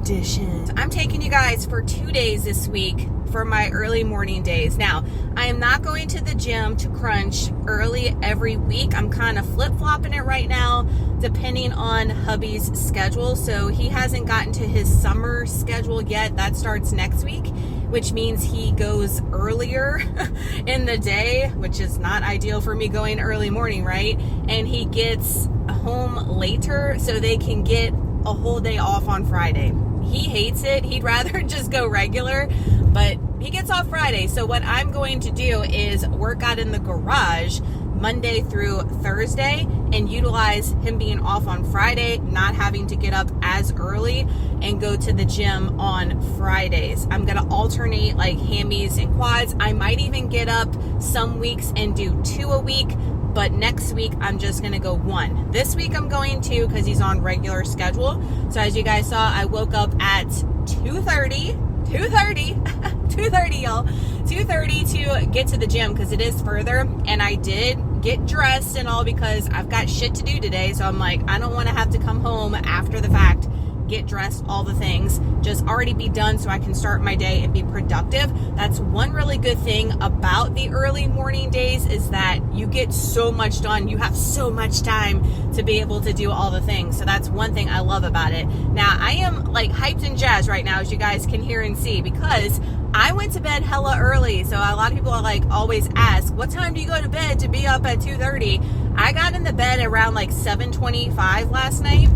edition. So I'm taking you guys for 2 days this week for my early morning days. Now, I am not going to the gym to crunch early every week. I'm kind of flip-flopping it right now, depending on hubby's schedule. So he hasn't gotten to his summer schedule yet. That starts next week, which means he goes earlier in the day, which is not ideal for me going early morning, right? And he gets home later so they can get a whole day off on Friday. He hates it. He'd rather just go regular, but he gets off Friday. So what I'm going to do is work out in the garage Monday through Thursday and utilize him being off on Friday, not having to get up as early, and go to the gym on Fridays. I'm going to alternate like hammies and quads. I might even get up some weeks and do 2 a week, but next week I'm just going to go 1. This week I'm going 2 because he's on regular schedule. So as you guys saw, I woke up at 2:30 y'all, 2:30 to get to the gym because it is further, and I did get dressed and all because I've got shit to do today. So I'm like, I don't want to have to come home after the fact, get dressed, all the things, just already be done so I can start my day and be productive. That's one really good thing about the early morning days, is that you get so much done. You have so much time to be able to do all the things. So that's one thing I love about it. Now, I am like hyped and jazzed right now, as you guys can hear and see, because I went to bed hella early. So a lot of people are like, always ask, what time do you go to bed to be up at 2:30? I got in the bed around like 7:25 last night,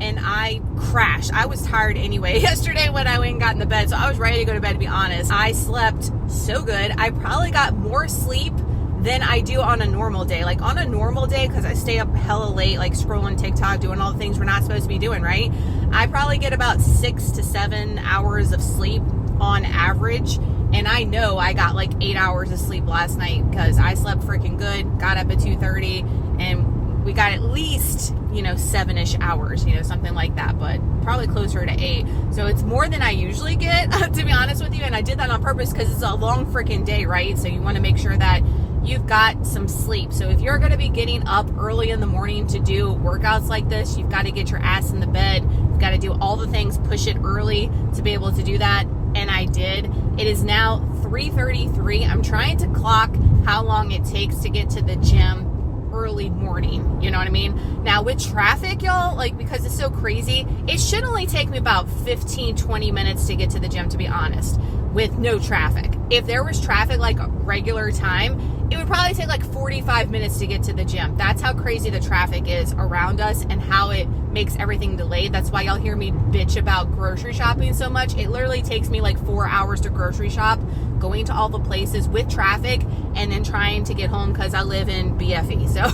and I crashed. I was tired anyway yesterday when I went and got in the bed, so I was ready to go to bed, to be honest. I slept so good. I probably got more sleep than I do on a normal day. Like on a normal day, because I stay up hella late, like scrolling TikTok, doing all the things we're not supposed to be doing, right? I probably get about 6 to 7 hours of sleep on average. And I know I got like 8 hours of sleep last night because I slept freaking good, got up at 2:30, and we got at least, 7-ish hours, something like that, but probably closer to 8. So it's more than I usually get, to be honest with you. And I did that on purpose because it's a long freaking day, right? So you want to make sure that you've got some sleep. So if you're going to be getting up early in the morning to do workouts like this, you've got to get your ass in the bed. You've got to do all the things, push it early to be able to do that. And I did. It is now 3:33. I'm trying to clock how long it takes to get to the gym early morning, you know what I mean? Now with traffic, y'all, like, because it's so crazy, it should only take me about 15-20 minutes to get to the gym, to be honest, with no traffic. If there was traffic like a regular time, it would probably take like 45 minutes to get to the gym. That's how crazy the traffic is around us and how it makes everything delayed. That's why y'all hear me bitch about grocery shopping so much. It literally takes me like 4 hours to grocery shop, going to all the places with traffic, and then trying to get home because I live in BFE. So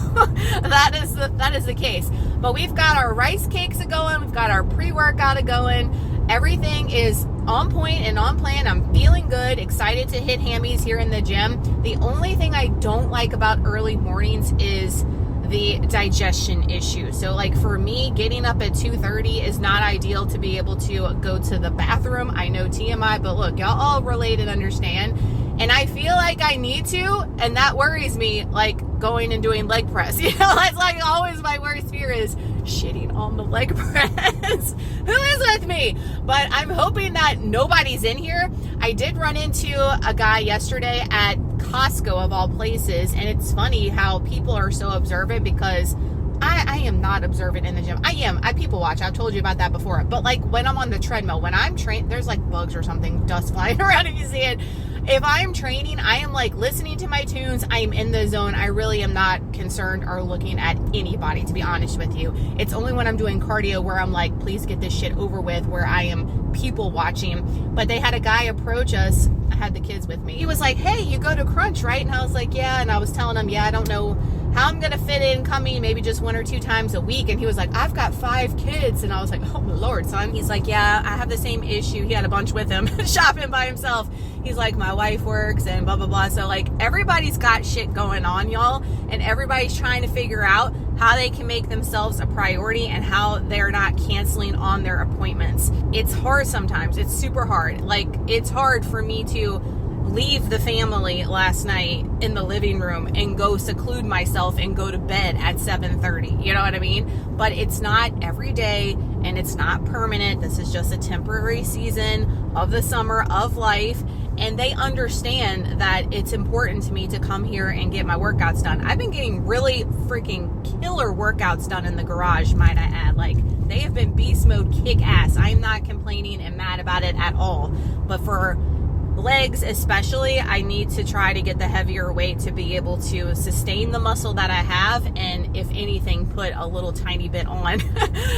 that is the case. But we've got our rice cakes going. We've got our pre-workout going. Everything is on point and on plan. I'm feeling good, excited to hit hammies here in the gym. The only thing I don't like about early mornings is the digestion issue. So like for me, getting up at 2:30 is not ideal to be able to go to the bathroom. I know TMI, but look, y'all all relate and understand. And I feel like I need to, and that worries me, like going and doing leg press. That's like always my worst fear is shitting on the leg press. Who is with me? But I'm hoping that nobody's in here. I did run into a guy yesterday at Costco, of all places, and it's funny how people are so observant, because I am not observant in the gym. I people watch. I've told you about that before. But like when I'm on the treadmill, when I'm trained, there's like bugs or something, dust flying around if you see it. If I'm training, I am like listening to my tunes. I am in the zone. I really am not concerned or looking at anybody, to be honest with you. It's only when I'm doing cardio where I'm like, please get this shit over with, where I am people watching. But they had a guy approach us. I had the kids with me. He was like, hey, you go to Crunch, right? And I was like, yeah. And I was telling him, yeah, I don't know how I'm going to fit in coming maybe just 1 or 2 times a week. And he was like, I've got 5 kids. And I was like, oh my Lord, son. He's like, yeah, I have the same issue. He had a bunch with him shopping by himself. He's like, my wife works and blah, blah, blah. So like everybody's got shit going on, y'all. And everybody's trying to figure out how they can make themselves a priority and how they're not canceling on their appointments. It's hard sometimes. It's super hard. Like it's hard for me to leave the family last night in the living room and go seclude myself and go to bed at 7:30. You know what I mean? But it's not every day and it's not permanent. This is just a temporary season of the summer of life. And they understand that it's important to me to come here and get my workouts done. I've been getting really freaking killer workouts done in the garage, might I add. Like, they have been beast mode, kick ass. I'm not complaining and mad about it at all. But for legs especially, I need to try to get the heavier weight to be able to sustain the muscle that I have, and if anything, put a little tiny bit on.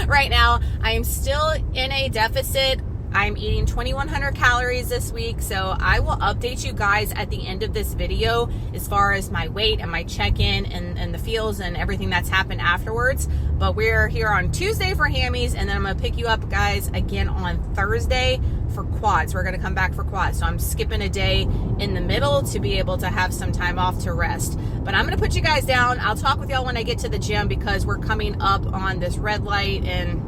Right now, I am still in a deficit. I'm eating 2,100 calories this week, so I will update you guys at the end of this video as far as my weight and my check-in and the feels and everything that's happened afterwards. But we're here on Tuesday for hammies, and then I'm going to pick you up, guys, again on Thursday for quads. We're going to come back for quads, so I'm skipping a day in the middle to be able to have some time off to rest. But I'm going to put you guys down. I'll talk with y'all when I get to the gym, because we're coming up on this red light and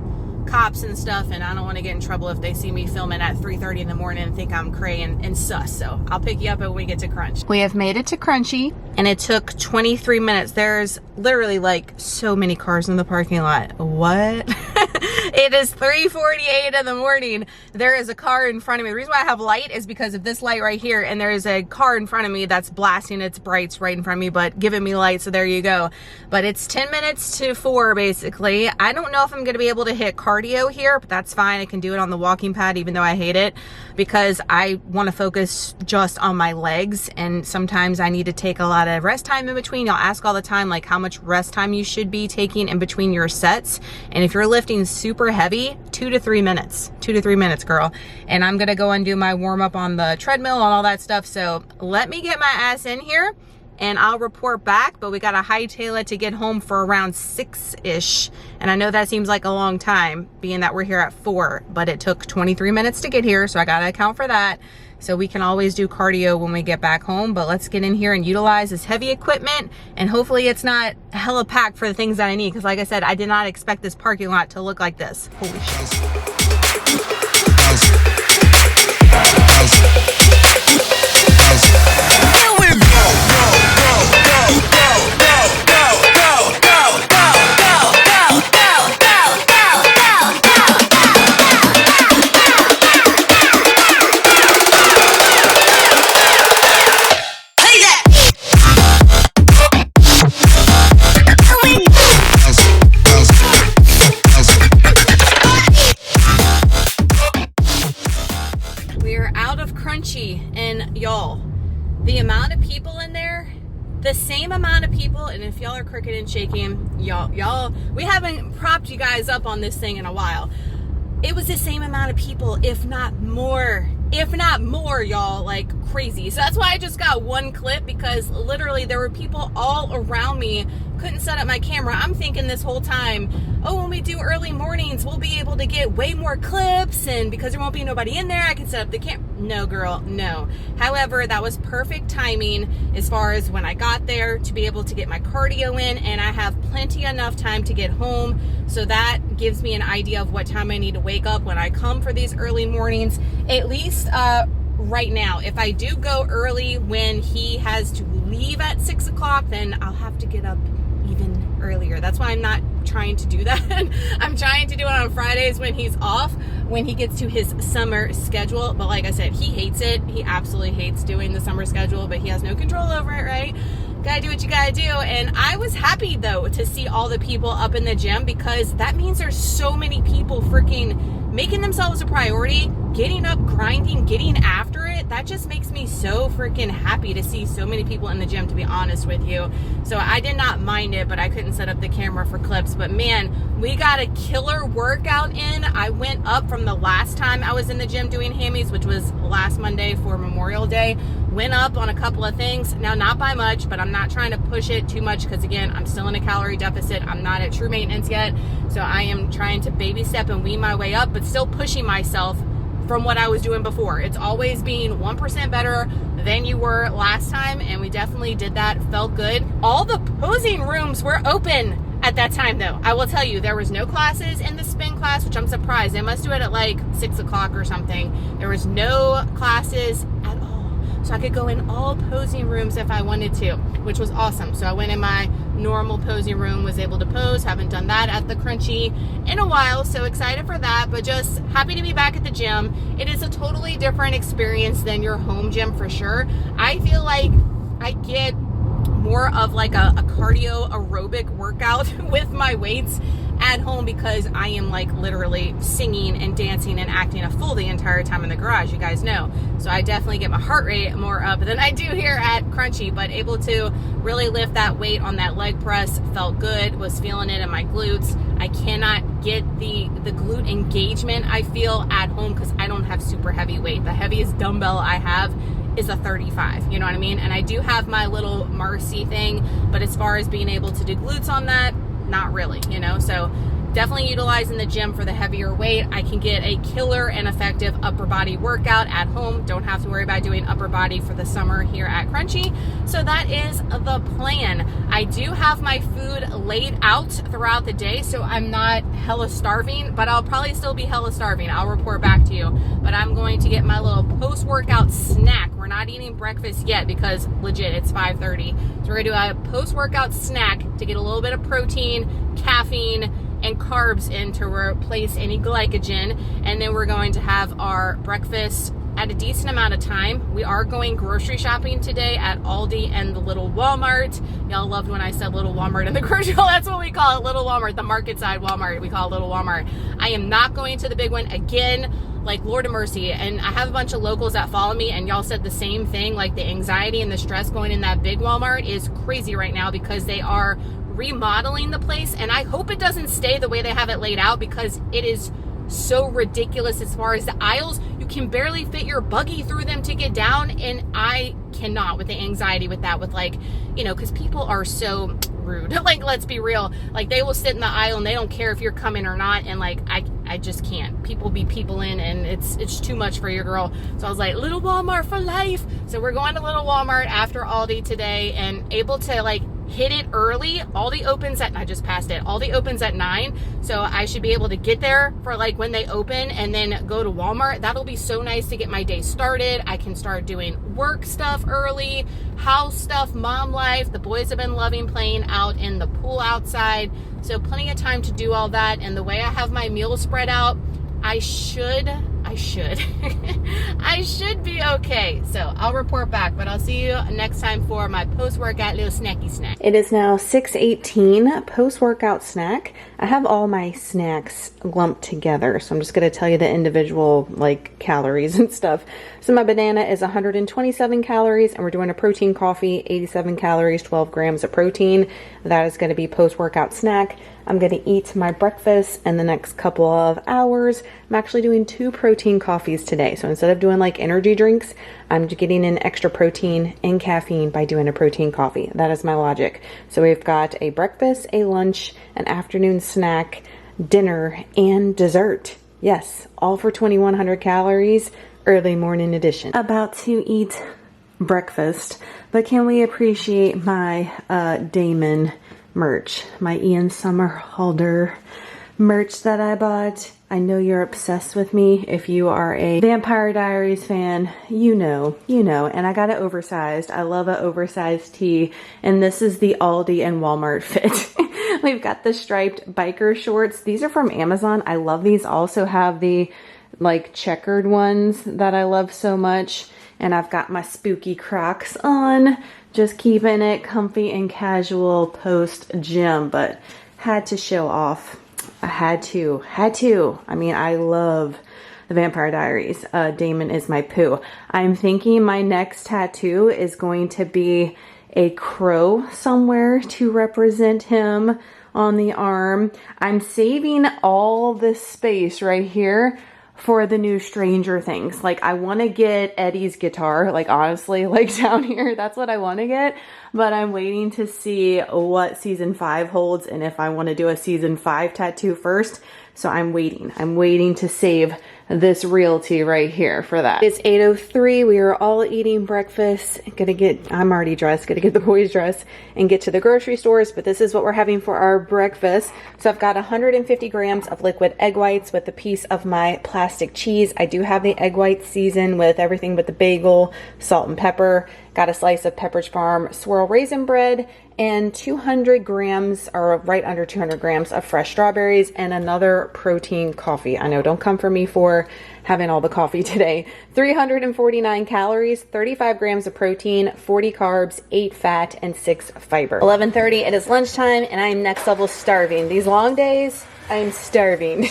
cops and stuff, and I don't want to get in trouble if they see me filming at 3:30 in the morning and think I'm cray and sus. So I'll pick you up when we get to Crunch. We have made it to Crunchy, and it took 23 minutes. There's literally like so many cars in the parking lot. What? It is 3:48 in the morning. There is a car in front of me. The reason why I have light is because of this light right here, and there is a car in front of me that's blasting its brights right in front of me, but giving me light, so there you go. But it's 10 minutes to 4 basically. I don't know if I'm gonna be able to hit cardio here, but that's fine. I can do it on the walking pad, even though I hate it, because I want to focus just on my legs, and sometimes I need to take a lot of rest time in between. Y'all ask all the time like how much rest time you should be taking in between your sets, and if you're lifting super heavy, 2 to 3 minutes. 2 to 3 minutes, girl. And I'm gonna go and do my warm-up on the treadmill and all that stuff. So let me get my ass in here and I'll report back. But we gotta hightail it to get home for around 6-ish. And I know that seems like a long time, being that we're here at 4, but it took 23 minutes to get here, so I gotta account for that. So we can always do cardio when we get back home, but let's get in here and utilize this heavy equipment, and hopefully it's not hella packed for the things that I need, because like I said, I did not expect this parking lot to look like this. Holy shit. And y'all, the amount of people in there, the same amount of people, and if y'all are crooked and shaking, y'all, we haven't propped you guys up on this thing in a while. It was the same amount of people, if not more, y'all, like crazy. So that's why I just got one clip, because literally there were people all around me. Couldn't set up my camera. I'm thinking this whole time, oh, when we do early mornings, we'll be able to get way more clips, and because there won't be nobody in there, I can set up the camera. No, girl, no. However, that was perfect timing as far as when I got there to be able to get my cardio in, and I have plenty enough time to get home, so that gives me an idea of what time I need to wake up when I come for these early mornings. At least right now, if I do go early when he has to leave at 6 o'clock, then I'll have to get up even earlier. That's why I'm not trying to do that. I'm trying to do it on Fridays when he's off, when he gets to his summer schedule. But like I said, he hates it. He absolutely hates doing the summer schedule, but he has no control over it, right? Gotta do what you gotta do. And I was happy though to see all the people up in the gym, because that means there's so many people freaking making themselves a priority, getting up, grinding, getting after it. That just makes me so freaking happy to see so many people in the gym, to be honest with you. So I did not mind it, but I couldn't set up the camera for clips. But man, we got a killer workout in. I went up from the last time I was in the gym doing hammies, which was last Monday for Memorial Day. Went up on a couple of things. Now, not by much, but I'm not trying to push it too much, because again, I'm still in a calorie deficit. I'm not at true maintenance yet. So I am trying to baby step and wean my way up, but still pushing myself from what I was doing before. It's always being 1% better than you were last time, and we definitely did that. Felt good. All the posing rooms were open at that time though. I will tell you, there was no classes in the spin class, which I'm surprised. They must do it at like 6 o'clock or something. There was no classes at all. so I could go in all posing rooms if I wanted to, which was awesome. So I went in my normal posing room, was able to pose. Haven't done that at the Crunchy in a while, so excited for that, but just happy to be back at the gym. It is a totally different experience than your home gym for sure. I feel like I get more of like a cardio aerobic workout with my weights at home because I am like literally singing and dancing and acting a fool the entire time in the garage, you guys know. So I definitely get my heart rate more up than I do here at Crunchy, but able to really lift that weight on that leg press felt good, was feeling it in my glutes. I cannot get the glute engagement I feel at home because I don't have super heavy weight. The heaviest dumbbell I have is a 35, you know what I mean? And I do have my little Marcy thing, but as far as being able to do glutes on that, not really, you know? So definitely utilizing the gym for the heavier weight. I can get a killer and effective upper body workout at home. Don't have to worry about doing upper body for the summer here at Crunchy. So that is the plan. I do have my food laid out throughout the day, so I'm not hella starving, but I'll probably still be hella starving. I'll report back to you. But I'm going to get my little post-workout snack. We're not eating breakfast yet because legit, it's 5:30. So we're gonna do a post-workout snack to get a little bit of protein, caffeine, and carbs in to replace any glycogen. And then we're going to have our breakfast at a decent amount of time. We are going grocery shopping today at Aldi and the little Walmart. Y'all loved when I said little Walmart in the grocery. That's what we call it, little Walmart, the market side Walmart. We call it little Walmart. I am not going to the big one again, like Lord of mercy. And I have a bunch of locals that follow me and y'all said the same thing, like the anxiety and the stress going in that big Walmart is crazy right now because they are remodeling the place, and I hope it doesn't stay the way they have it laid out because it is so ridiculous as far as the aisles. You can barely fit your buggy through them to get down, and I cannot with the anxiety with that, with like, you know, because people are so rude. Like, let's be real. Like, they will sit in the aisle and they don't care if you're coming or not, and like I just can't. People be people in, and it's too much for your girl. So I was like, little Walmart for life. So we're going to little Walmart after Aldi today and able to like hit it early. Aldi opens at, I just passed it. Aldi opens at 9. So I should be able to get there for like when they open and then go to Walmart. That'll be so nice to get my day started. I can start doing work stuff early, house stuff, mom life. The boys have been loving playing out in the pool outside. So plenty of time to do all that. And the way I have my meals spread out, I should I should be okay. So I'll report back, but I'll see you next time for my post-workout little snacky snack. It is now 6:18 post-workout snack. I have all my snacks lumped together, so I'm just going to tell you the individual like calories and stuff. So my banana is 127 calories, and we're doing a protein coffee, 87 calories, 12 grams of protein. That is going to be post-workout snack. I'm going to eat my breakfast in the next couple of hours. I'm actually doing 2 protein coffees today. So instead of doing like energy drinks, I'm getting in extra protein and caffeine by doing a protein coffee. That is my logic. So we've got a breakfast, a lunch, an afternoon snack, dinner, and dessert. Yes, all for 2,100 calories, early morning edition. About to eat breakfast, but can we appreciate my Damon merch, my Ian Somerhalder merch that I bought. I know you're obsessed with me. If you are a Vampire Diaries fan, you know, and I got it oversized. I love an oversized tee, and this is the Aldi and Walmart fit. We've got the striped biker shorts. These are from Amazon. I love these. Also have the like checkered ones that I love so much. And I've got my spooky Crocs on, just keeping it comfy and casual post gym, but had to show off. I had to. I mean, I love the Vampire Diaries. Damon is my poo. I'm thinking my next tattoo is going to be a crow somewhere to represent him on the arm. I'm saving all this space right here for the new Stranger Things. Like, I want to get Eddie's guitar, like honestly, like down here, that's what I want to get, but I'm waiting to see what season 5 holds and if I want to do a season 5 tattoo first. So I'm waiting to save this realty right here for that. It's 8:03. We are all eating breakfast. I'm already dressed, gonna get the boys dressed and get to the grocery stores, but this is what we're having for our breakfast. So I've got 150 grams of liquid egg whites with a piece of my plastic cheese. I do have the egg whites seasoned with everything but the bagel, salt and pepper. Got a slice of Pepperidge Farm swirl raisin bread and 200 grams, or right under 200 grams of fresh strawberries, and another protein coffee. I know, don't come for me for having all the coffee today. 349 calories, 35 grams of protein, 40 carbs, 8 fat, and 6 fiber. 11:30, it is lunchtime, and I am next level starving. These long days, I'm starving,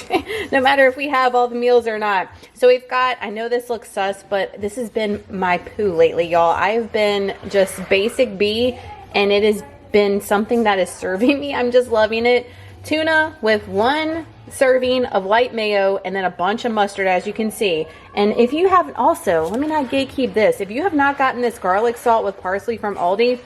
no matter if we have all the meals or not. So we've got, I know this looks sus, but this has been my poo lately, y'all. I've been just basic B, and it has been something that is serving me. I'm just loving it. Tuna with 1 serving of light mayo and then a bunch of mustard, as you can see. And if you haven't, also, let me not gatekeep this. If you have not gotten this garlic salt with parsley from Aldi,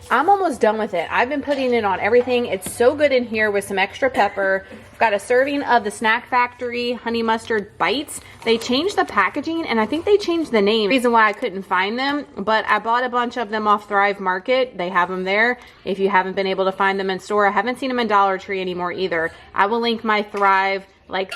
I'm almost done with it. I've been putting it on everything. It's so good in here with some extra pepper. I've got a serving of the Snack Factory honey mustard bites. They changed the packaging, and I think they changed the name. Reason why I couldn't find them, but I bought a bunch of them off Thrive Market. They have them there. If you haven't been able to find them in store, I haven't seen them in Dollar Tree anymore either. I will link my Thrive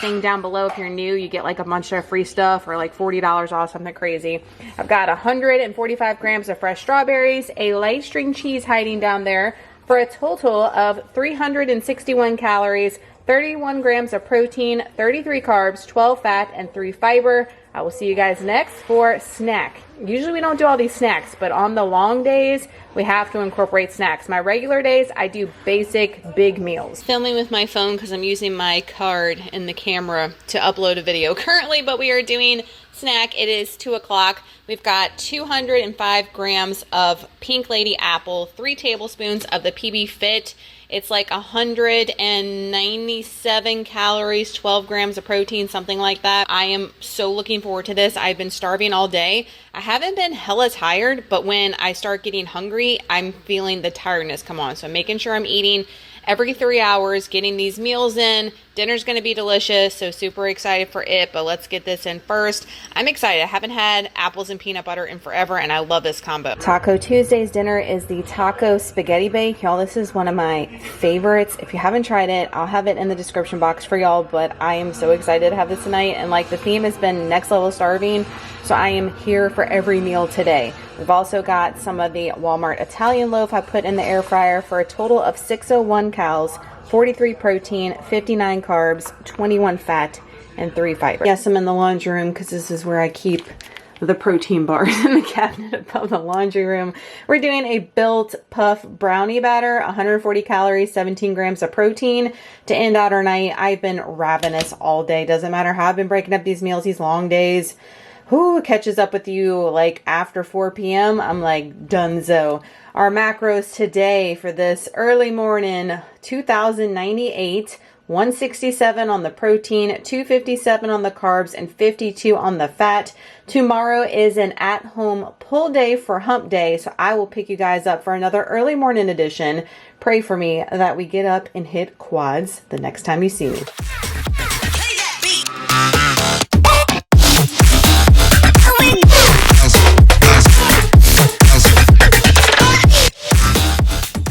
thing down below. If you're new, you get like a bunch of free stuff or like $40 off, something crazy. I've got 145 grams of fresh strawberries, a light string cheese hiding down there, for a total of 361 calories, 31 grams of protein, 33 carbs, 12 fat, and 3 fiber. I will see you guys next for snack. Usually we don't do all these snacks, but on the long days, we have to incorporate snacks. My regular days, I do basic big meals. Filming with my phone because I'm using my card in the camera to upload a video currently, but we are doing snack. It is 2 o'clock. We've got 205 grams of Pink Lady apple, 3 tablespoons of the PB Fit. It's like 197 calories, 12 grams of protein, something like that. I am so looking forward to this. I've been starving all day. I haven't been hella tired, but when I start getting hungry, I'm feeling the tiredness come on. So I'm making sure I'm eating every 3 hours, getting these meals in. Dinner's gonna be delicious, so super excited for it, but let's get this in first. I'm excited. I haven't had apples and peanut butter in forever, and I love this combo. Taco Tuesday's dinner is the taco spaghetti bake. Y'all, this is one of my favorites. If you haven't tried it, I'll have it in the description box for y'all, but I am so excited to have this tonight, and like the theme has been next level starving, so I am here for every meal today. We've also got some of the Walmart Italian loaf I put in the air fryer for a total of 601 calories, 43 protein, 59 carbs, 21 fat, and 3 fiber. Yes, I'm in the laundry room because this is where I keep the protein bars in the cabinet above the laundry room. We're doing a Built Puff brownie batter, 140 calories, 17 grams of protein to end out our night. I've been ravenous all day. Doesn't matter how I've been breaking up these meals, these long days. Who catches up with you like after 4 p.m. I'm like donezo. Our macros today for this early morning, 2,098, 167 on the protein, 257 on the carbs, and 52 on the fat. Tomorrow is an at-home pull day for hump day, so I will pick you guys up for another early morning edition. Pray for me that we get up and hit quads the next time you see me.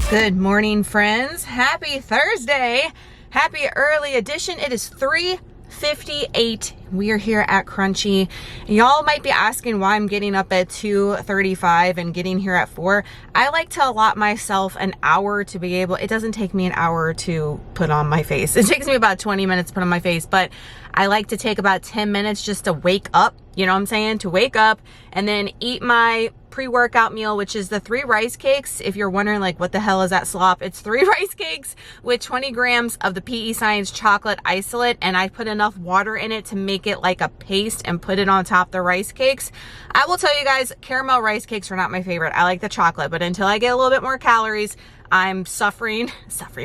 Good morning, friends. Happy Thursday. Happy early edition. It is 3:58. We are here at Crunchy. Y'all might be asking why I'm getting up at 2:35 and getting here at 4. I like to allot myself an hour to be able, it doesn't take me an hour to put on my face. It takes me about 20 minutes to put on my face, but I like to take about 10 minutes just to wake up, you know what I'm saying? To wake up and then eat my pre-workout meal, which is the 3 rice cakes. If you're wondering like what the hell is that slop, it's 3 rice cakes with 20 grams of the PEScience chocolate isolate, and I put enough water in it to make it like a paste and put it on top of the rice cakes. I will tell you guys, caramel rice cakes are not my favorite. I like the chocolate, but until I get a little bit more calories, I'm suffering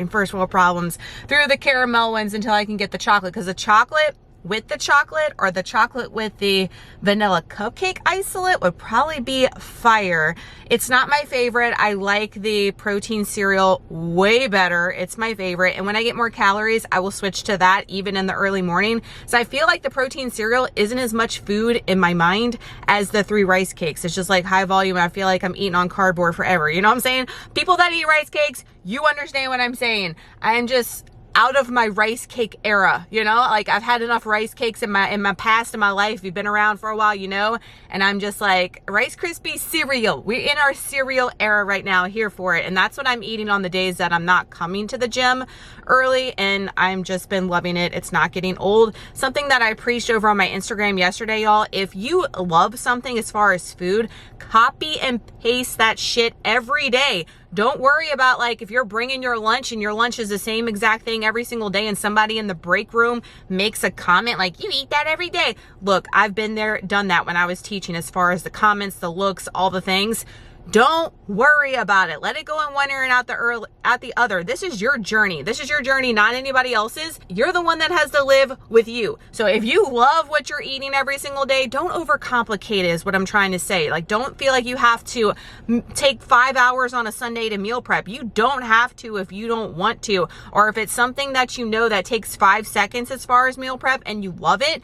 first world problems through the caramel ones until I can get the chocolate, because the chocolate with the chocolate or the chocolate with the vanilla cupcake isolate would probably be fire. It's not my favorite. I like the protein cereal way better. It's my favorite. And when I get more calories, I will switch to that even in the early morning. So I feel like the protein cereal isn't as much food in my mind as the 3 rice cakes. It's just like high volume. I feel like I'm eating on cardboard forever. You know what I'm saying? People that eat rice cakes, you understand what I'm saying. I am just out of my rice cake era, you know, like I've had enough rice cakes in my past in my life. You've been around for a while, you know, and I'm just like Rice Krispie cereal. We're in our cereal era right now, here for it. And that's what I'm eating on the days that I'm not coming to the gym early, and I'm just been loving it. It's not getting old. Something that I preached over on my Instagram yesterday, y'all, if you love something as far as food, copy and paste that shit every day. Don't worry about like if you're bringing your lunch and your lunch is the same exact thing every single day and somebody in the break room makes a comment like, you eat that every day. Look, I've been there, done that when I was teaching, as far as the comments, the looks, all the things. Don't worry about it. Let it go in one ear and out the other. This is your journey. This is your journey, not anybody else's. You're the one that has to live with you. So if you love what you're eating every single day, don't overcomplicate it, is what I'm trying to say. Like, don't feel like you have to take 5 hours on a Sunday to meal prep. You don't have to if you don't want to. Or if it's something that you know that takes 5 seconds as far as meal prep and you love it,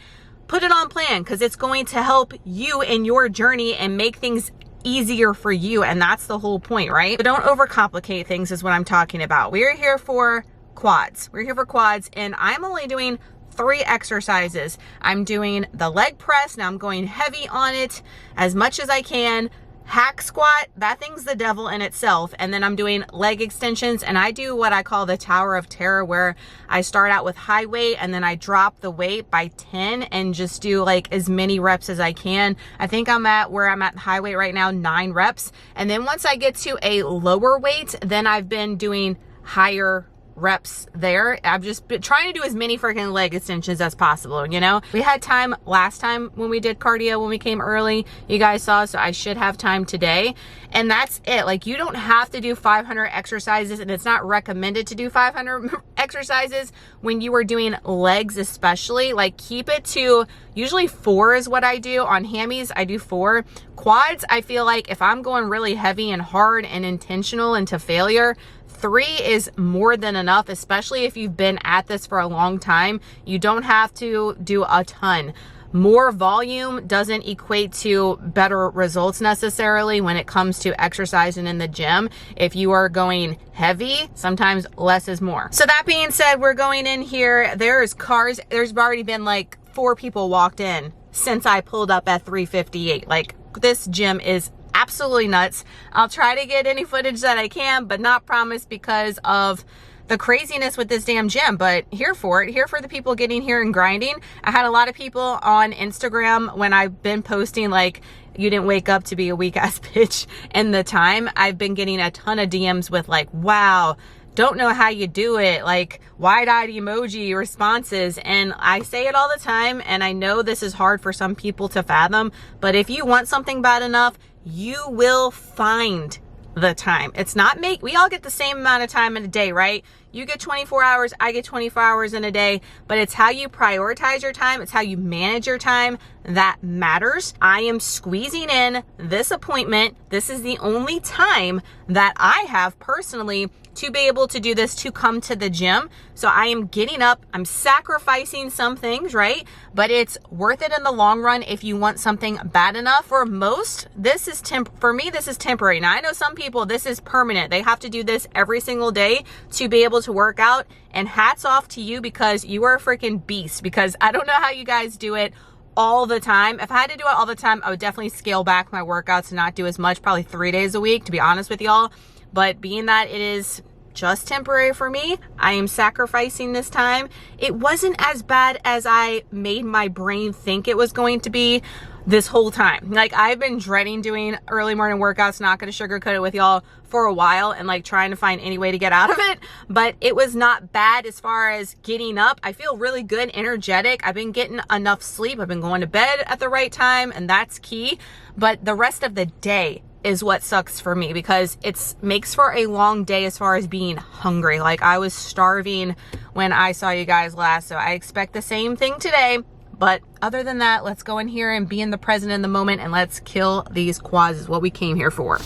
put it on plan, because it's going to help you in your journey and make things easier for you. And that's the whole point, right? But don't overcomplicate things is what I'm talking about. We're here for quads. We're here for quads, and I'm only doing 3 exercises. I'm doing the leg press. Now I'm going heavy on it as much as I can. Hack squat, that thing's the devil in itself. And then I'm doing leg extensions, and I do what I call the Tower of Terror, where I start out with high weight and then I drop the weight by 10 and just do like as many reps as I can. I think I'm at where I'm at high weight right now, 9 reps. And then once I get to a lower weight, then I've been doing higher reps there. I've just been trying to do as many freaking leg extensions as possible, you know. We had time last time when we did cardio, when we came early, you guys saw, so I should have time today. And that's it. Like, you don't have to do 500 exercises, and it's not recommended to do 500 exercises when you are doing legs, especially. Like, keep it to usually 4 is what I do. On hammies, I do 4. Quads, I feel like if I'm going really heavy and hard and intentional into failure, 3 is more than enough, especially if you've been at this for a long time. You don't have to do a ton. More volume doesn't equate to better results necessarily when it comes to exercising in the gym. If you are going heavy, sometimes less is more. So that being said, we're going in here. There's cars. There's already been like 4 people walked in since I pulled up at 3:58. Like, this gym is absolutely nuts. I'll try to get any footage that I can, but not promise because of the craziness with this damn gym. But here for it, here for the people getting here and grinding. I had a lot of people on Instagram when I've been posting like, you didn't wake up to be a weak ass bitch in the time. I've been getting a ton of DMs with like, wow, don't know how you do it, like wide-eyed emoji responses. And I say it all the time, and I know this is hard for some people to fathom, but if you want something bad enough, you will find the time. It's not we all get the same amount of time in a day, right? You get 24 hours, I get 24 hours in a day, but it's how you prioritize your time. It's how you manage your time that matters. I am squeezing in this appointment. This is the only time that I have personally to be able to do this, to come to the gym. So I am getting up, I'm sacrificing some things, right? But it's worth it in the long run if you want something bad enough. For most, this is for me, this is temporary. Now I know some people, this is permanent. They have to do this every single day to be able to work out. And hats off to you, because you are a freaking beast, because I don't know how you guys do it all the time. If I had to do it all the time, I would definitely scale back my workouts and not do as much, probably 3 days a week, to be honest with y'all. But being that it is just temporary for me, I am sacrificing this time. It wasn't as bad as I made my brain think it was going to be this whole time. Like, I've been dreading doing early morning workouts, not going to sugarcoat it with y'all, for a while, and like trying to find any way to get out of it. But it was not bad as far as getting up. I feel really good, energetic. I've been getting enough sleep. I've been going to bed at the right time, and that's key. But the rest of the day is what sucks for me, because it makes for a long day as far as being hungry. Like, I was starving when I saw you guys last, so I expect the same thing today. But other than that, let's go in here and be in the present in the moment, and let's kill these quads is what we came here for.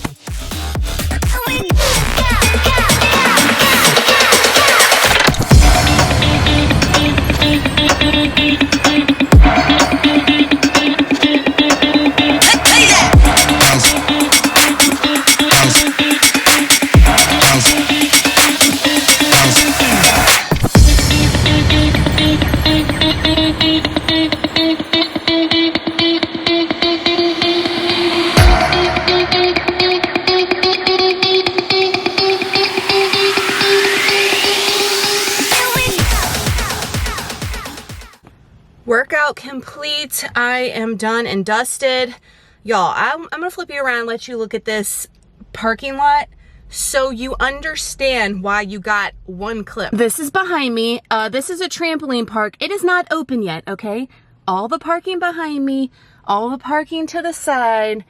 Workout complete. I am done and dusted. Y'all, I'm gonna flip you around and let you look at this parking lot so you understand why you got one clip. This is behind me. This is a trampoline park. It is not open yet, okay? All the parking behind me, all the parking to the side,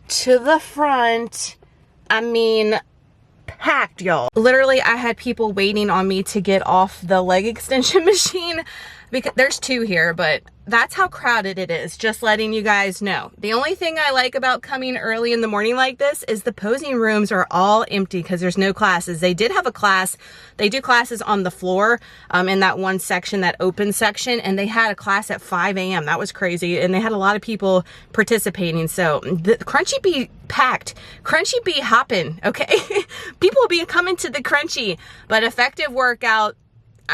to the front. I mean, packed, y'all. Literally, I had people waiting on me to get off the leg extension machine because there's two here, but that's how crowded it is, just letting you guys know. The only thing I like about coming early in the morning like this is the posing rooms are all empty because there's no classes. They did have a class. They do classes on the floor in that one section, that open section, and they had a class at 5 a.m. That was crazy, and they had a lot of people participating. So the Crunchy be packed. Crunchy be hopping, okay? People will be coming to the Crunchy, but effective workout.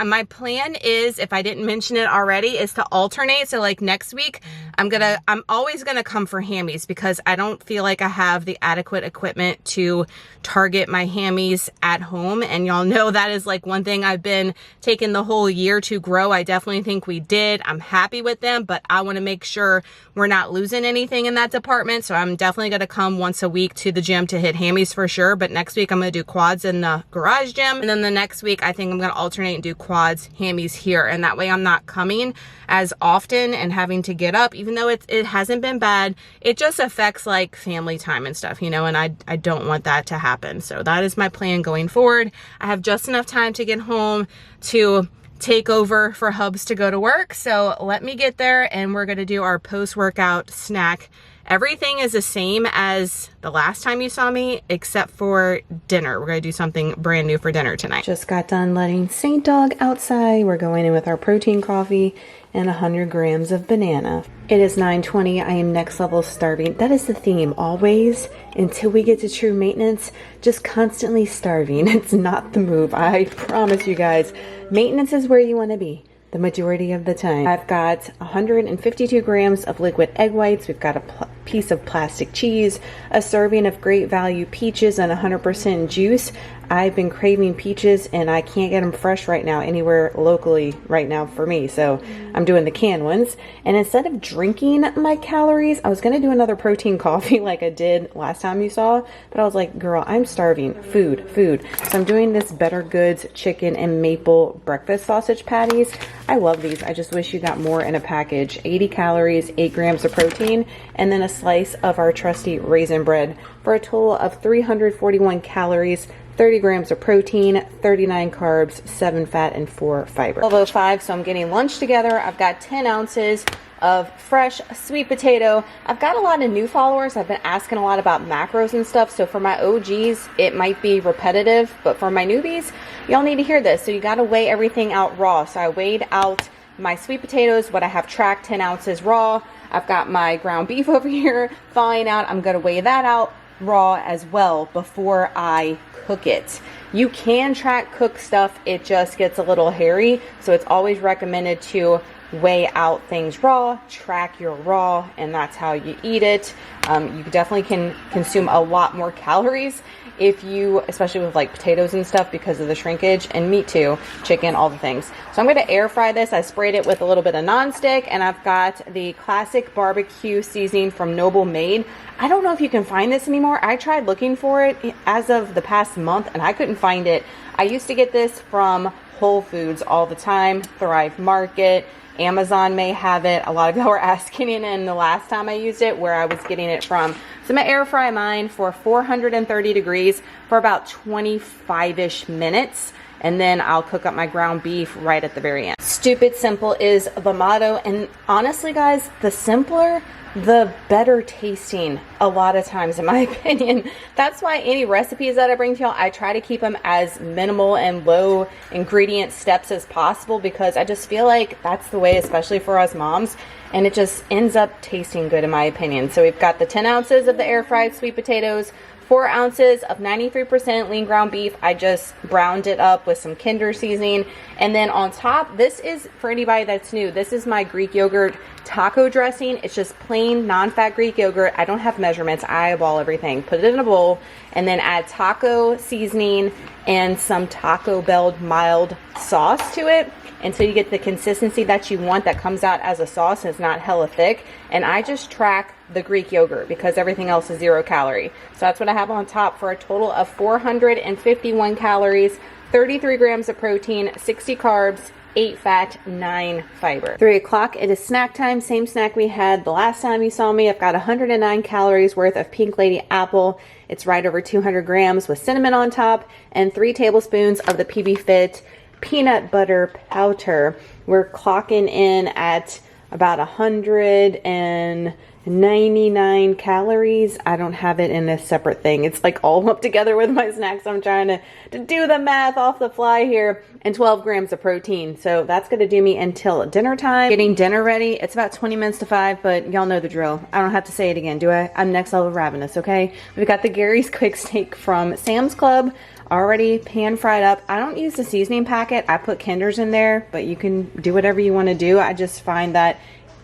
My plan is, if I didn't mention it already, is to alternate. So like next week, I'm always gonna come for hammies because I don't feel like I have the adequate equipment to target my hammies at home. And y'all know that is like one thing I've been taking the whole year to grow. I definitely think we did. I'm happy with them, but I wanna make sure we're not losing anything in that department. So I'm definitely gonna come once a week to the gym to hit hammies for sure. But next week I'm gonna do quads in the garage gym. And then the next week, I think I'm gonna alternate and do quads, hammies here, and that way I'm not coming as often and having to get up, even though it hasn't been bad. It just affects like family time and stuff, you know, and I don't want that to happen. So that is my plan going forward. I have just enough time to get home to take over for Hubs to go to work. So let me get there and we're gonna do our post-workout snack. Everything is the same as the last time you saw me, except for dinner. We're gonna do something brand new for dinner tonight. Just got done letting Saint Dog outside. We're going in with our protein coffee and 100 grams of banana. It is 9:20. I am next level starving. That is the theme, always, until we get to true maintenance, just constantly starving. It's not the move, I promise you guys. Maintenance is where you wanna be the majority of the time. I've got 152 grams of liquid egg whites. We've got a piece of plastic cheese, a serving of great value peaches and 100% juice. I've been craving peaches and I can't get them fresh right now anywhere locally right now for me. So I'm doing the canned ones. And instead of drinking my calories, I was gonna do another protein coffee like I did last time you saw, but I was like, girl, I'm starving. Food. So I'm doing this Better Goods chicken and maple breakfast sausage patties. I love these. I just wish you got more in a package. 80 calories, 8 grams of protein, and then a slice of our trusty raisin bread for a total of 341 calories, 30 grams of protein, 39 carbs, 7 fat, and 4 fiber. 12:05, so I'm getting lunch together. I've got 10 ounces of fresh sweet potato. I've got a lot of new followers. I've been asking a lot about macros and stuff. So for my OGs, it might be repetitive, but for my newbies, y'all need to hear this. So you got to weigh everything out raw. So I weighed out my sweet potatoes, what I have tracked, 10 ounces raw. I've got my ground beef over here thawing out. I'm going to weigh that out raw as well before I cook it. You can track cook stuff, it just gets a little hairy, so it's always recommended to weigh out things raw, track your raw, and that's how you eat it. You definitely can consume a lot more calories if you, especially with like potatoes and stuff because of the shrinkage, and meat too, chicken, all the things. So I'm going to air fry this. I sprayed it with a little bit of nonstick, and I've got the classic barbecue seasoning from Noble Made. I don't know if you can find this anymore. I tried looking for it as of the past month and I couldn't find it. I used to get this from Whole Foods all the time, Thrive Market, Amazon may have it. A lot of y'all were asking in the last time I used it where I was getting it from. So I'm gonna air fry mine for 430 degrees for about 25-ish minutes. and then I'll cook up my ground beef right at the very end. Stupid simple is the motto, and honestly guys, the simpler the better tasting a lot of times, in my opinion. That's why any recipes that I bring to y'all, I try to keep them as minimal and low ingredient steps as possible, because I just feel like that's the way, especially for us moms, and it just ends up tasting good in my opinion. So we've got the 10 ounces of the air fried sweet potatoes, 4 ounces of 93% lean ground beef. I just browned it up with some Kinder seasoning. And then on top, this is, for anybody that's new, this is my Greek yogurt taco dressing. It's just plain non-fat Greek yogurt. I don't have measurements. I eyeball everything. Put it in a bowl and then add taco seasoning and some Taco Bell mild sauce to it until you get the consistency that you want that comes out as a sauce and it's not hella thick. And I just track the Greek yogurt because everything else is 0 calorie. So that's what I have on top for a total of 451 calories, 33 grams of protein, 60 carbs, 8 fat, 9 fiber. 3 o'clock, it is snack time. Same snack we had the last time you saw me. I've got 109 calories worth of Pink Lady apple. It's right over 200 grams with cinnamon on top, and 3 tablespoons of the PB Fit peanut butter powder. We're clocking in at about 199 calories. I don't have it in a separate thing. It's like all up together with my snacks. I'm trying to do the math off the fly here. And 12 grams of protein. So that's going to do me until dinner time. Getting dinner ready. It's about 20 minutes to 5, but y'all know the drill. I don't have to say it again, do I? I'm next level ravenous, okay? We've got the Gary's Quick Steak from Sam's Club. Already pan fried up. I don't use the seasoning packet. I put Kinders in there, but you can do whatever you want to do. I just find that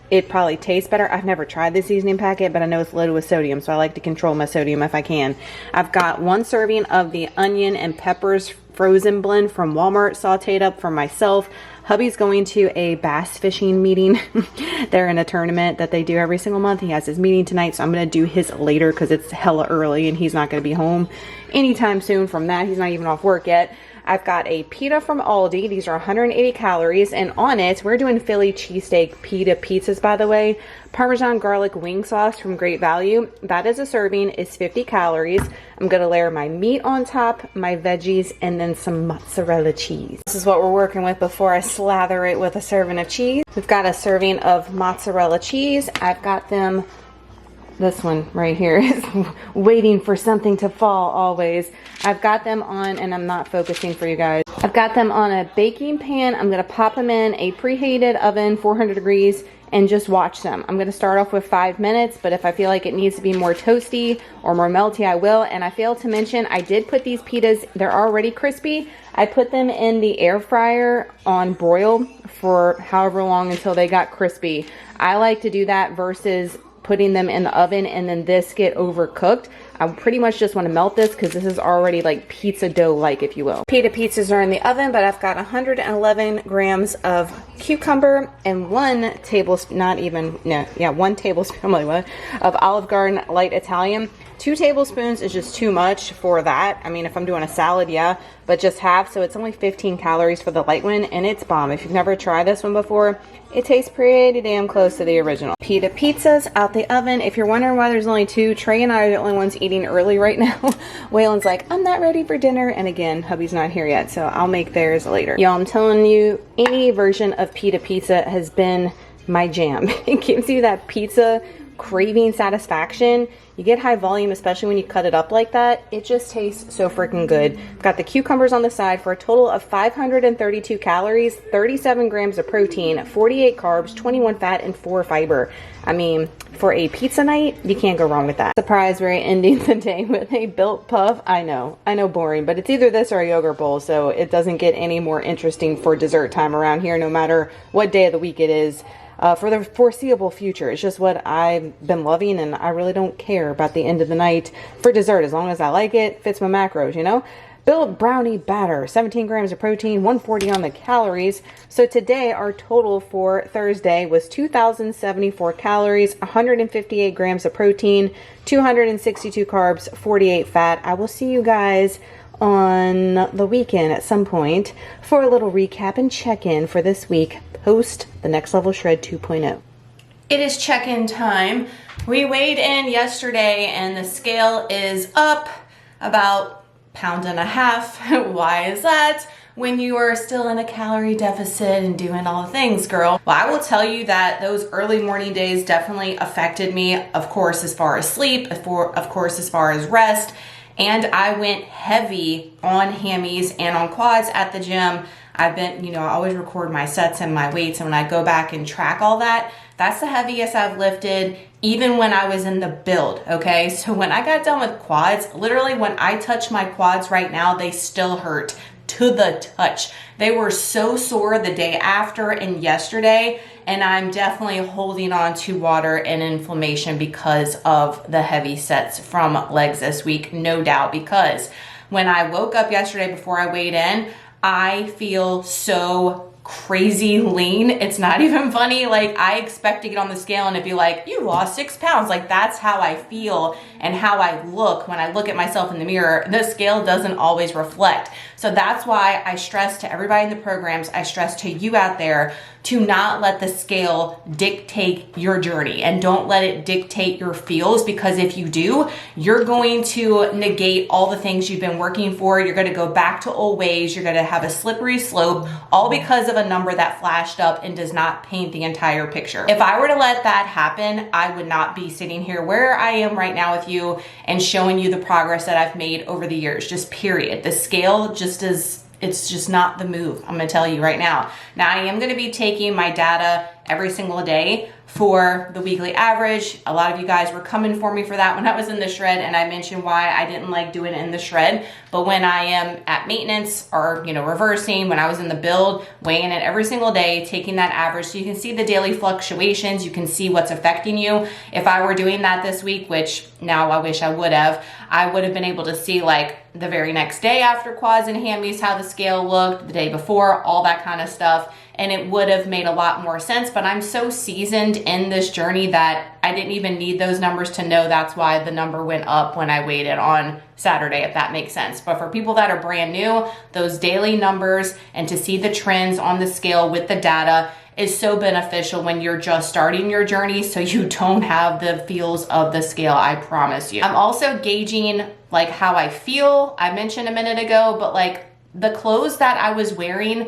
it probably tastes better. I've never tried the seasoning packet, but I know it's loaded with sodium, so I like to control my sodium if I can. I've got 1 serving of the onion and peppers frozen blend from Walmart sauteed up for myself. Hubby's going to a bass fishing meeting. They're in a tournament that they do every single month. He has his meeting tonight, so I'm going to do his later because it's hella early and he's not going to be home anytime soon from that. He's not even off work yet. I've got a pita from Aldi. These are 180 calories, and on it, we're doing Philly cheesesteak pita pizzas, by the way. Parmesan garlic wing sauce from Great Value. That is a serving, is 50 calories. I'm gonna layer my meat on top, my veggies, and then some mozzarella cheese. This is what we're working with before I slather it with a serving of cheese. We've got a serving of mozzarella cheese. I've got them, this one right here is waiting for something to fall always. I've got them on, and I'm not focusing for you guys. I've got them on a baking pan. I'm gonna pop them in a preheated oven, 400 degrees, and just watch them. I'm gonna start off with 5 minutes, but if I feel like it needs to be more toasty or more melty, I will. And I failed to mention, I did put these pitas, they're already crispy. I put them in the air fryer on broil for however long until they got crispy. I like to do that versus putting them in the oven and then this get overcooked. I pretty much just want to melt this because this is already like pizza dough like, if you will. Pita pizzas are in the oven, but I've got 111 grams of cucumber and 1 tablespoon, one tablespoon of Olive Garden light Italian. 2 tablespoons is just too much for that. I mean, if I'm doing a salad, yeah, but just half. So it's only 15 calories for the light one, and it's bomb. If you've never tried this one before, it tastes pretty damn close to the original. Pita pizzas out the oven. If you're wondering why there's only 2, Trey and I are the only ones eating early right now. Waylon's like, I'm not ready for dinner. And again, hubby's not here yet, so I'll make theirs later. Y'all, I'm telling you, any version of pita pizza has been my jam. It gives you that pizza craving satisfaction. You get high volume, especially when you cut it up like that. It just tastes so freaking good. I've got the cucumbers on the side for a total of 532 calories, 37 grams of protein, 48 carbs, 21 fat, and 4 fiber. I mean, for a pizza night, you can't go wrong with that. Surprise, we're ending the day with a built puff. I know boring, but it's either this or a yogurt bowl, so it doesn't get any more interesting for dessert time around here, no matter what day of the week it is. For the foreseeable future. It's just what I've been loving, and I really don't care about the end of the night for dessert as long as I like it, fits my macros, you know? Built brownie batter, 17 grams of protein, 140 on the calories. So today our total for Thursday was 2,074 calories, 158 grams of protein, 262 carbs, 48 fat. I will see you guys on the weekend at some point for a little recap and check-in for this week post the Next Level Shred 2.0. It is check-in time. We weighed in yesterday and the scale is up about 1.5 pounds. Why is that? when you are still in a calorie deficit and doing all the things, girl. Well, I will tell you that those early morning days definitely affected me, of course, as far as sleep, of course, as far as rest. And I went heavy on hammies and on quads at the gym. I've been, you know, I always record my sets and my weights, and when I go back and track all that, that's the heaviest I've lifted, even when I was in the build, okay? So when I got done with quads, literally when I touch my quads right now, they still hurt to the touch. They were so sore the day after and yesterday, and I'm definitely holding on to water and inflammation because of the heavy sets from legs this week, no doubt, because when I woke up yesterday before I weighed in, I feel so crazy lean. It's not even funny. Like, I expect to get on the scale and it'd be like, you lost 6 pounds. Like, that's how I feel and how I look when I look at myself in the mirror. The scale doesn't always reflect. So that's why I stress to everybody in the programs, I stress to you out there, to not let the scale dictate your journey, and don't let it dictate your feels, because if you do, you're going to negate all the things you've been working for. You're going to go back to old ways. You're going to have a slippery slope, all because of a number that flashed up and does not paint the entire picture. If I were to let that happen, I would not be sitting here where I am right now with you and showing you the progress that I've made over the years, just period. The scale just is, it's just not the move. I'm gonna tell you right now. Now, I am gonna be taking my data every single day for the weekly average. A lot of you guys were coming for me for that when I was in the shred, and I mentioned why I didn't like doing it in the shred. But when I am at maintenance or, you know, reversing, when I was in the build, weighing it every single day, taking that average so you can see the daily fluctuations, you can see what's affecting you. If I were doing that this week, which now I wish I would have been able to see like the very next day after quads and hammies, how the scale looked, the day before, all that kind of stuff. And it would have made a lot more sense, but I'm so seasoned in this journey that I didn't even need those numbers to know that's why the number went up when I weighed it on Saturday, if that makes sense. But for people that are brand new, those daily numbers and to see the trends on the scale with the data is so beneficial when you're just starting your journey, so you don't have the feels of the scale, I promise you. I'm also gauging like how I feel. I mentioned a minute ago, but like the clothes that I was wearing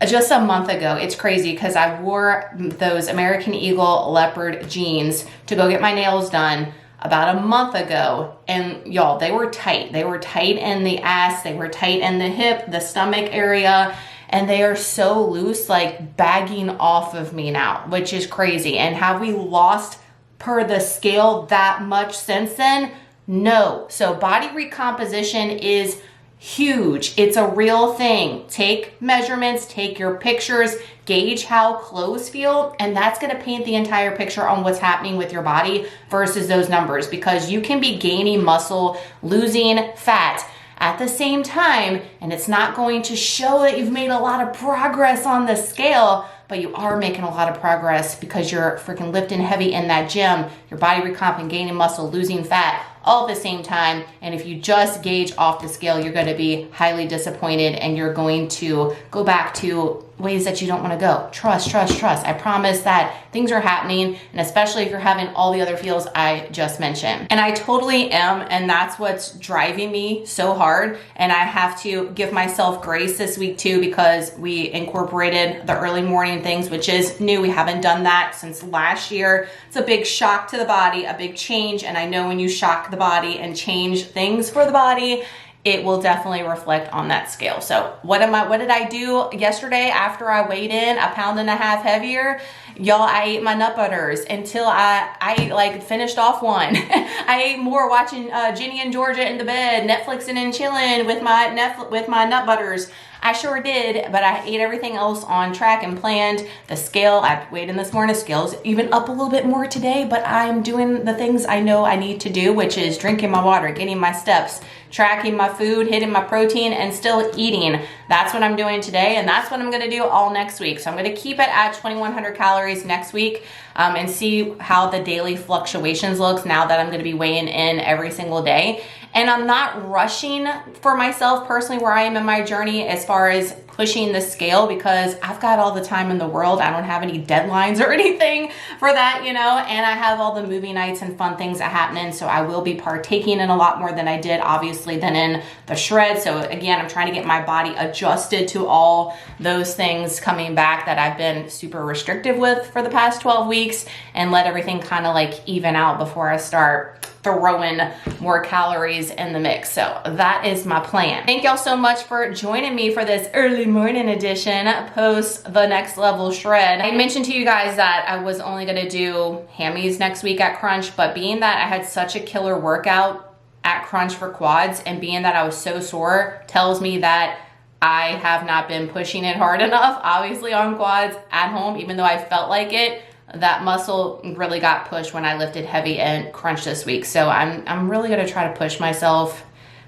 just a month ago, it's crazy because I wore those American Eagle leopard jeans to go get my nails done about a month ago, and y'all, they were tight. They were tight in the ass, they were tight in the hip, the stomach area, and they are so loose, like bagging off of me now, which is crazy. And have we lost per the scale that much since then? No. So body recomposition is huge. It's a real thing. Take measurements, take your pictures, gauge how clothes feel, and that's going to paint the entire picture on what's happening with your body versus those numbers, because you can be gaining muscle, losing fat at the same time, and it's not going to show that you've made a lot of progress on the scale, but you are making a lot of progress because you're freaking lifting heavy in that gym, your body recomping, gaining muscle, losing fat, all at the same time. And if you just gauge off the scale, you're going to be highly disappointed, and you're going to go back to ways that you don't want to go. Trust. I promise that things are happening, and especially if you're having all the other feels I just mentioned. And I totally am, and that's what's driving me so hard. And I have to give myself grace this week too, because we incorporated the early morning things, which is new. We haven't done that since last year. It's a big shock to the body, a big change. And I know when you shock the body and change things for the body, it will definitely reflect on that scale. So what did I do yesterday after I weighed in 1.5 pounds heavier? Y'all, I ate my nut butters until I like finished off one. I ate more watching Ginny and Georgia in the bed, Netflixing and chilling with my nut butters. I sure did, but I ate everything else on track and planned. The scale, I weighed in this morning, the scale's even up a little bit more today, but I'm doing the things I know I need to do, which is drinking my water, getting my steps, tracking my food, hitting my protein, and still eating. That's what I'm doing today, and that's what I'm gonna do all next week. So I'm gonna keep it at 2,100 calories next week and see how the daily fluctuations looks now that I'm gonna be weighing in every single day. And I'm not rushing for myself personally where I am in my journey as far as pushing the scale because I've got all the time in the world. I don't have any deadlines or anything for that, you know, and I have all the movie nights and fun things that happening. So I will be partaking in a lot more than I did, obviously, than in the shred. So again, I'm trying to get my body adjusted to all those things coming back that I've been super restrictive with for the past 12 weeks and let everything kind of like even out before I start throwing more calories in the mix. So that is my plan. Thank y'all so much for joining me for this early morning edition post the next level shred. I mentioned to you guys that I was only gonna do hammies next week at Crunch, but being that I had such a killer workout at Crunch for quads and being that I was so sore tells me that I have not been pushing it hard enough, obviously on quads at home, even though I felt like it. That muscle really got pushed when I lifted heavy and Crunch this week. So I'm really gonna try to push myself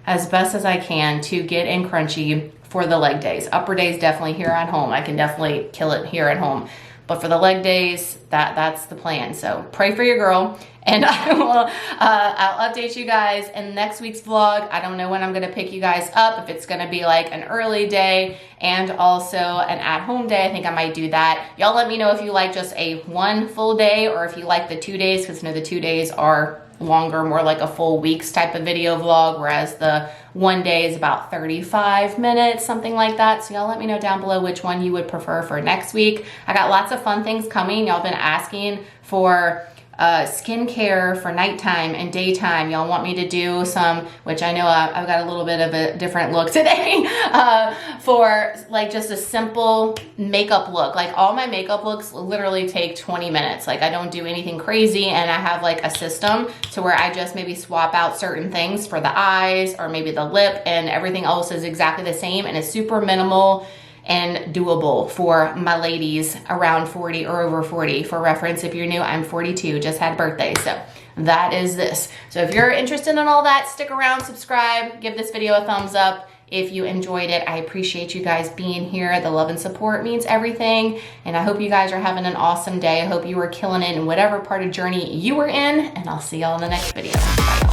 as best as I can to get in crunchy for the leg days. Upper days definitely here at home. I can definitely kill it here at home. But for the leg days, that's the plan. So pray for your girl. And I will, I'll update you guys in next week's vlog. I don't know when I'm gonna pick you guys up, if it's gonna be like an early day and also an at-home day. I think I might do that. Y'all let me know if you like just a one full day or if you like the 2 days, because you know the 2 days are longer, more like a full week's type of video vlog, whereas the 1 day is about 35 minutes, something like that. So y'all let me know down below which one you would prefer for next week. I got lots of fun things coming. Y'all been asking for skincare for nighttime and daytime. Y'all want me to do some, which I know I've got a little bit of a different look today, for like just a simple makeup look. Like all my makeup looks literally take 20 minutes. Like I don't do anything crazy, and I have like a system to where I just maybe swap out certain things for the eyes or maybe the lip, and everything else is exactly the same, and it's super minimal and doable for my ladies around 40 or over 40. For reference, if you're new, I'm 42, just had birthday, so that is this. So if you're interested in all that, stick around, subscribe, give this video a thumbs up if you enjoyed it. I appreciate you guys being here. The love and support means everything, and I hope you guys are having an awesome day. I hope you are killing it in whatever part of journey you were in, and I'll see y'all in the next video. Bye.